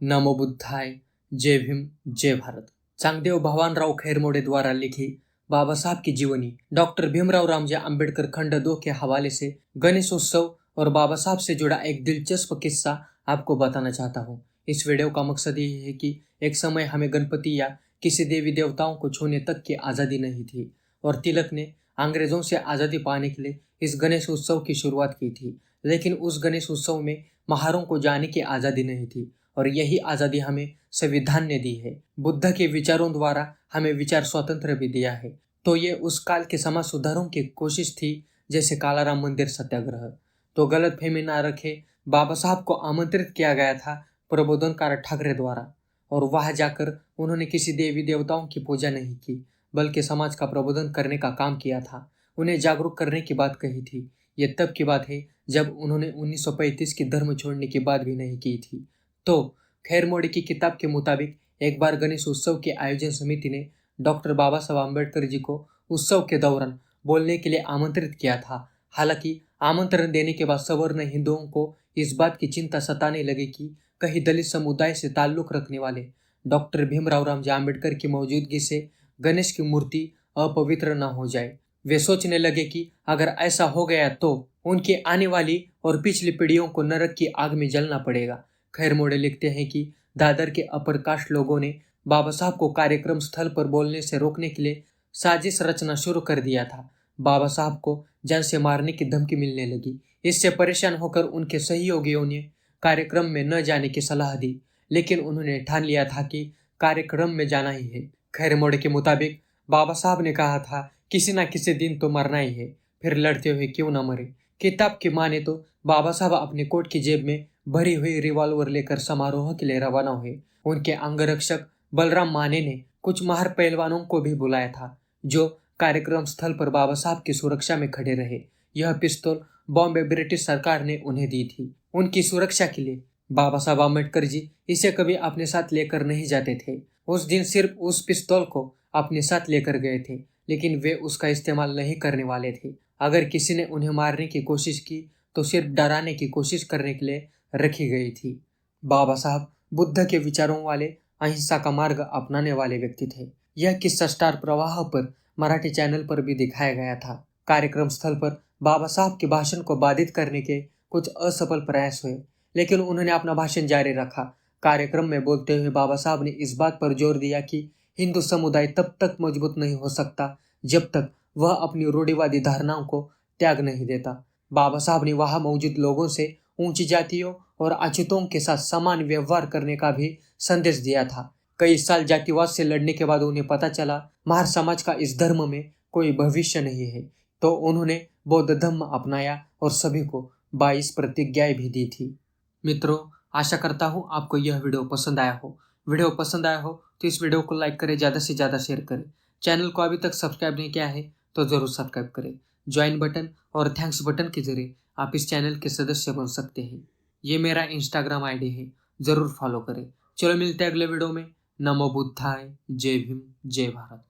नमो बुद्धाय, जय भीम, जय भारत। चांगदेव भवानराव खैरमोड़े द्वारा लिखी बाबा साहब की जीवनी डॉक्टर भीमराव रामजी आम्बेडकर खंड 2 के हवाले से गणेश उत्सव और बाबा साहब से जुड़ा एक दिलचस्प किस्सा आपको बताना चाहता हूँ। इस वीडियो का मकसद ये है कि एक समय हमें गणपति या किसी देवी देवताओं को छूने तक की आज़ादी नहीं थी और तिलक ने अंग्रेजों से आज़ादी पाने के लिए इस गणेश उत्सव की शुरुआत की थी। लेकिन उस गणेश उत्सव में महारों को जाने की आज़ादी नहीं थी और यही आज़ादी हमें संविधान ने दी है। बुद्ध के विचारों द्वारा हमें विचार स्वतंत्र भी दिया है। तो ये उस काल के समाज सुधारों की कोशिश थी, जैसे कालाराम मंदिर सत्याग्रह। तो गलतफहमी ना रखे, बाबा साहब को आमंत्रित किया गया था प्रबोधनकार ठाकरे द्वारा और वहां जाकर उन्होंने किसी देवी देवताओं की पूजा नहीं की, बल्कि समाज का प्रबोधन करने का काम किया था। उन्हें जागरूक करने की बात कही थी। ये तब की बात है जब उन्होंने 1935 की धर्म छोड़ने की बात भी नहीं की थी। तो खैरमोड़े की किताब के मुताबिक एक बार गणेश उत्सव के आयोजन समिति ने डॉक्टर बाबा साहब आम्बेडकर जी को उत्सव के दौरान बोलने के लिए आमंत्रित किया था। हालांकि आमंत्रण देने के बाद सवर्ण हिंदुओं को इस बात की चिंता सताने लगी कि कहीं दलित समुदाय से ताल्लुक रखने वाले डॉक्टर भीमराव रामजी आम्बेडकर की मौजूदगी से गणेश की मूर्ति अपवित्र न हो जाए। वे सोचने लगे कि अगर ऐसा हो गया तो उनकी आने वाली और पिछली पीढ़ियों को नरक की आग में जलना पड़ेगा। खैरमोड़े लिखते हैं कि दादर के अपर कास्ट लोगों ने बाबा साहब को कार्यक्रम स्थल पर बोलने से रोकने के लिए साजिश रचना शुरू कर दिया था। बाबा साहब को जान से मारने की धमकी मिलने लगी। इससे परेशान होकर उनके सहयोगियों ने कार्यक्रम में न जाने की सलाह दी, लेकिन उन्होंने ठान लिया था कि कार्यक्रम में जाना ही है। खैरमोड़े के मुताबिक बाबा साहब ने कहा था, किसी ना किसी दिन तो मरना ही है, फिर लड़ते हुए क्यों ना मरे। किताब की माने तो बाबा साहब अपने कोट की जेब में भरी हुई रिवॉल्वर लेकर समारोह के लिए रवाना हुए। उनके अंगरक्षक बलराम माने ने कुछ माहर पहलवानों को भी बुलाया था, जो कार्यक्रम स्थल पर बाबा साहब की सुरक्षा में खड़े रहे। यह पिस्तौल बॉम्बे ब्रिटिश सरकार ने उन्हें दी थी, उनकी सुरक्षा के लिए। बाबा साहब आम्बेडकर जी इसे कभी अपने साथ लेकर नहीं जाते थे। उस दिन सिर्फ उस पिस्तौल को अपने साथ लेकर गए थे, लेकिन वे उसका इस्तेमाल नहीं करने वाले थे। अगर किसी ने उन्हें मारने की कोशिश की तो सिर्फ डराने की कोशिश करने के लिए रखी गई थी। बाबा साहब बुद्ध के विचारों वाले अहिंसा का मार्ग अपनाने वाले व्यक्ति थे। यह किस्सा स्टार प्रवाह पर मराठी चैनल पर भी दिखाया गया था। कार्यक्रम स्थल पर बाबा साहब के भाषण को बाधित करने के कुछ असफल प्रयास हुए, लेकिन उन्होंने अपना भाषण जारी रखा। कार्यक्रम में बोलते हुए बाबा साहब ने इस बात पर जोर दिया कि हिंदू समुदाय तब तक मजबूत नहीं हो सकता जब तक वह अपनी रूढ़िवादी धारणाओं को त्याग नहीं देता। बाबा साहब ने वहां मौजूद लोगों से ऊंची जातियों और अछूतों के साथ समान व्यवहार करने का भी संदेश दिया था। कई साल जातिवाद से लड़ने के बाद उन्हें पता चला महार समाज का इस धर्म में कोई भविष्य नहीं है, तो उन्होंने बौद्ध धर्म अपनाया और सभी को 22 प्रतिज्ञाएं भी दी थी। मित्रों, आशा करता हूँ आपको यह वीडियो पसंद आया हो। वीडियो पसंद आया हो तो इस वीडियो को लाइक करें, ज़्यादा से ज़्यादा शेयर करें। चैनल को अभी तक सब्सक्राइब नहीं किया है तो ज़रूर सब्सक्राइब करें। ज्वाइन बटन और थैंक्स बटन के जरिए आप इस चैनल के सदस्य बन सकते हैं। ये मेरा इंस्टाग्राम आईडी है, ज़रूर फॉलो करें। चलो मिलते हैं अगले वीडियो में। नमो बुद्धाय, जय भीम, जय भारत।